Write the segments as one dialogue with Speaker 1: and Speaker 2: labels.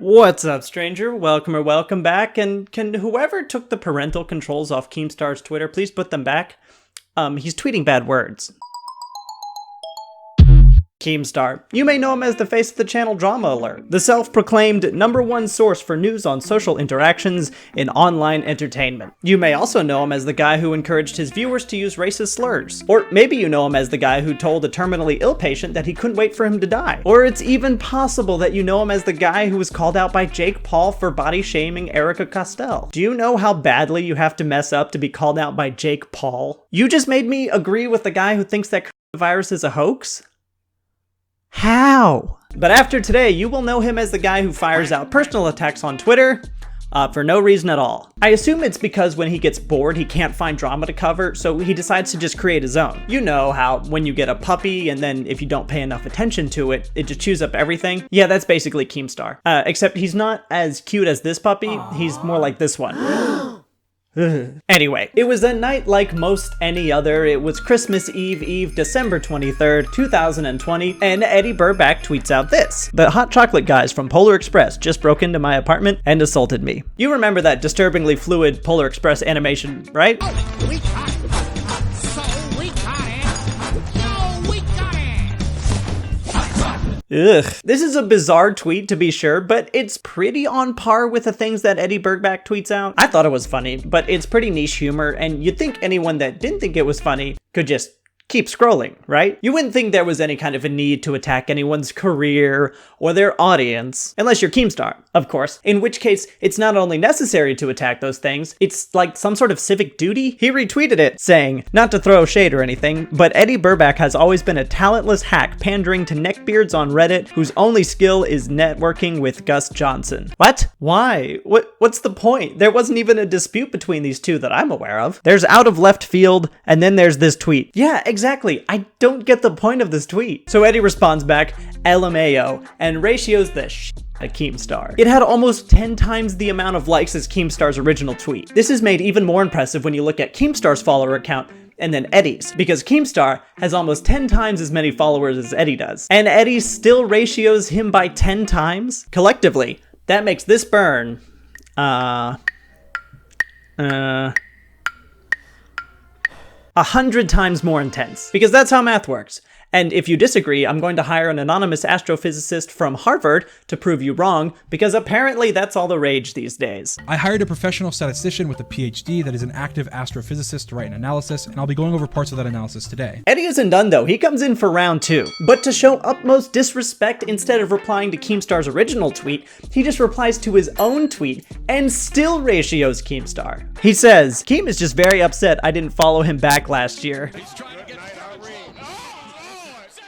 Speaker 1: What's up, stranger? Welcome or welcome back, and can whoever took the parental controls off Keemstar's Twitter please put them back? He's tweeting bad words. Keemstar. You may know him as the face of the channel Drama Alert, the self-proclaimed #1 source for news on social interactions in online entertainment. You may also know him as the guy who encouraged his viewers to use racist slurs. Or maybe you know him as the guy who told a terminally ill patient that he couldn't wait for him to die. Or it's even possible that you know him as the guy who was called out by Jake Paul for body shaming Erica Costell. Do you know how badly you have to mess up to be called out by Jake Paul? You just made me agree with the guy who thinks that coronavirus is a hoax? How? But after today, you will know him as the guy who fires out personal attacks on Twitter for no reason at all. I assume it's because when he gets bored, he can't find drama to cover, so he decides to just create his own. You know how when you get a puppy and then if you don't pay enough attention to it, it just chews up everything? Yeah, that's basically Keemstar. Except he's not as cute as this puppy, he's more like this one. Anyway, it was a night like most any other. It was Christmas Eve, December 23rd, 2020, and Eddy Burback tweets out this: "The hot chocolate guys from Polar Express just broke into my apartment and assaulted me." You remember that disturbingly fluid Polar Express animation, right? Ugh. This is a bizarre tweet to be sure, but it's pretty on par with the things that Eddy Burback tweets out. I thought it was funny, but it's pretty niche humor, and you'd think anyone that didn't think it was funny could just keep scrolling, right? You wouldn't think there was any kind of a need to attack anyone's career or their audience, unless you're Keemstar, of course, in which case it's not only necessary to attack those things, it's like some sort of civic duty. He retweeted it, saying, "Not to throw shade or anything, but Eddy Burback has always been a talentless hack pandering to neckbeards on Reddit whose only skill is networking with Gus Johnson." What? Why? What's the point? There wasn't even a dispute between these two that I'm aware of. There's out of left field, and then there's this tweet. Yeah, exactly. I don't get the point of this tweet. So Eddy responds back, LMAO, and ratios the shit at Keemstar. It had almost 10 times the amount of likes as Keemstar's original tweet. This is made even more impressive when you look at Keemstar's follower count and then Eddy's, because Keemstar has almost 10 times as many followers as Eddy does. And Eddy still ratios him by 10 times? Collectively, that makes this burn, 100 times more intense, because that's how math works. And if you disagree, I'm going to hire an anonymous astrophysicist from Harvard to prove you wrong, because apparently that's all the rage these days.
Speaker 2: I hired a professional statistician with a PhD that is an active astrophysicist to write an analysis, and I'll be going over parts of that analysis today.
Speaker 1: Eddy isn't done though, he comes in for round 2. But to show utmost disrespect, instead of replying to Keemstar's original tweet, he just replies to his own tweet and still ratios Keemstar. He says, "Keem is just very upset I didn't follow him back last year."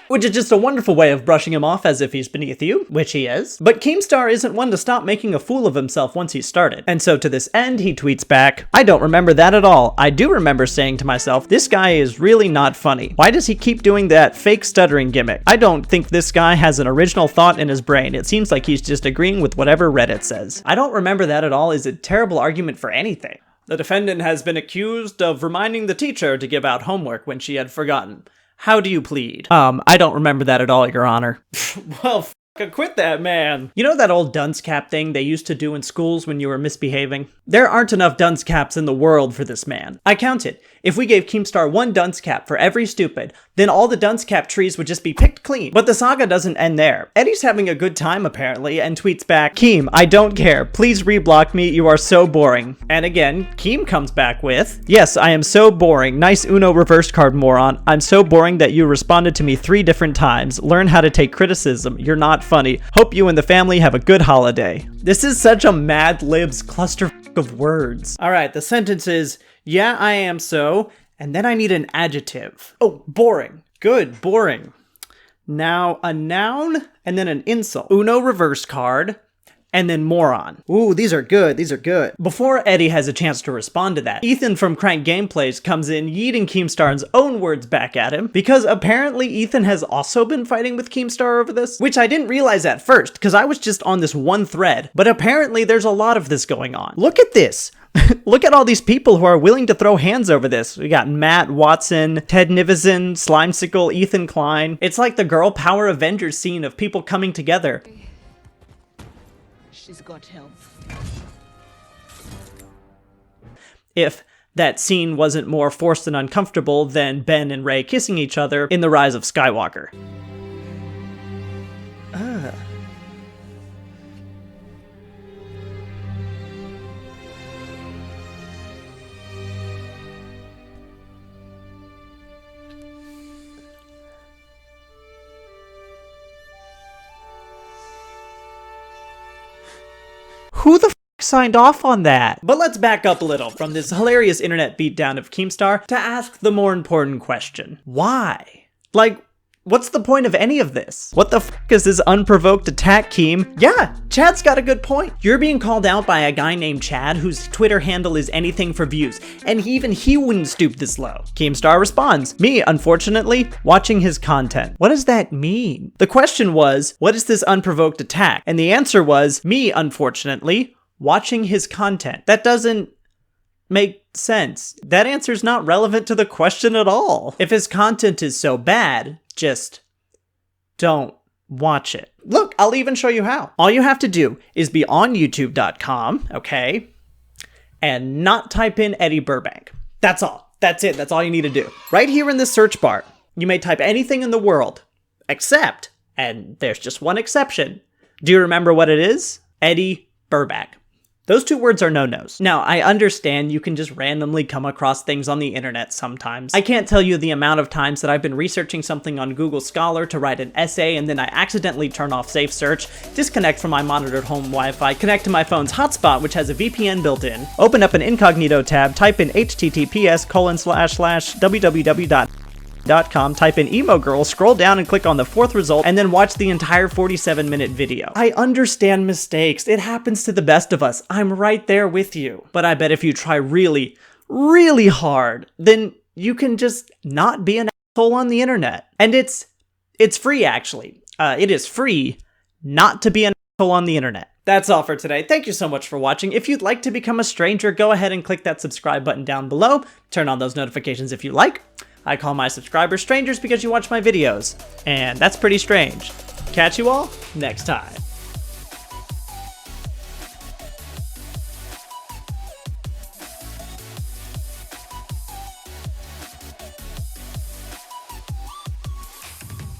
Speaker 1: Which is just a wonderful way of brushing him off as if he's beneath you, which he is. But Keemstar isn't one to stop making a fool of himself once he started. And so to this end, he tweets back, "I don't remember that at all. I do remember saying to myself, this guy is really not funny. Why does he keep doing that fake stuttering gimmick? I don't think this guy has an original thought in his brain. It seems like he's just agreeing with whatever Reddit says." I don't remember that at all is a terrible argument for anything. The defendant has been accused of reminding the teacher to give out homework when she had forgotten. How do you plead? I don't remember that at all, Your Honor. Well, quit that, man. You know that old dunce cap thing they used to do in schools when you were misbehaving? There aren't enough dunce caps in the world for this man. I counted. If we gave Keemstar 1 dunce cap for every stupid, then all the dunce cap trees would just be picked clean. But the saga doesn't end there. Eddy's having a good time apparently and tweets back, "Keem, I don't care. Please reblock me. You are so boring." And again, Keem comes back with, "Yes, I am so boring. Nice Uno reverse card, moron. I'm so boring that you responded to me 3 different times. Learn how to take criticism. You're not funny. Hope you and the family have a good holiday." This is such a Mad Libs cluster of words. All right, the sentence is, "Yeah, I am so," and then I need an adjective. Oh, boring. Good, boring. Now a noun, and then an insult. Uno reverse card, and then moron. Ooh, these are good, these are good. Before Eddy has a chance to respond to that, Ethan from Crank Gameplays comes in yeeting Keemstar's own words back at him, because apparently Ethan has also been fighting with Keemstar over this, which I didn't realize at first, because I was just on this one thread, but apparently there's a lot of this going on. Look at this! Look at all these people who are willing to throw hands over this. We got Matt Watson, Ted Nivison, Slimesicle, Ethan Klein. It's like the girl power Avengers scene of people coming together.
Speaker 3: She's got health.
Speaker 1: If that scene wasn't more forced and uncomfortable than Ben and Rey kissing each other in The Rise of Skywalker. Who the f signed off on that? But let's back up a little from this hilarious internet beatdown of Keemstar to ask the more important question. Why? Like, what's the point of any of this? What the f is this unprovoked attack, Keem? Yeah, Chad's got a good point. You're being called out by a guy named Chad whose Twitter handle is anything for views, and even he wouldn't stoop this low. Keemstar responds, me, unfortunately, watching his content. What does that mean? The question was, what is this unprovoked attack? And the answer was, me, unfortunately, watching his content. That doesn't make sense. That answer's not relevant to the question at all. If his content is so bad, just don't watch it. Look, I'll even show you how. All you have to do is be on youtube.com, okay, and not type in Eddy Burback. That's all. That's it. That's all you need to do. Right here in the search bar, you may type anything in the world, except, and there's just one exception. Do you remember what it is? Eddy Burback. Those two words are no-nos. Now, I understand you can just randomly come across things on the internet sometimes. I can't tell you the amount of times that I've been researching something on Google Scholar to write an essay and then I accidentally turn off Safe Search, disconnect from my monitored home Wi-Fi, connect to my phone's hotspot, which has a VPN built in, open up an incognito tab, type in https://www.com, type in emo girl, scroll down and click on the fourth result, and then watch the entire 47-minute video. I understand mistakes. It happens to the best of us. I'm right there with you. But I bet if you try really, really hard, then you can just not be an asshole on the internet. And it's free, actually. It is free not to be an asshole on the internet. That's all for today. Thank you so much for watching. If you'd like to become a stranger, go ahead and click that subscribe button down below. Turn on those notifications if you like. I call my subscribers strangers because you watch my videos, and that's pretty strange. Catch you all next time.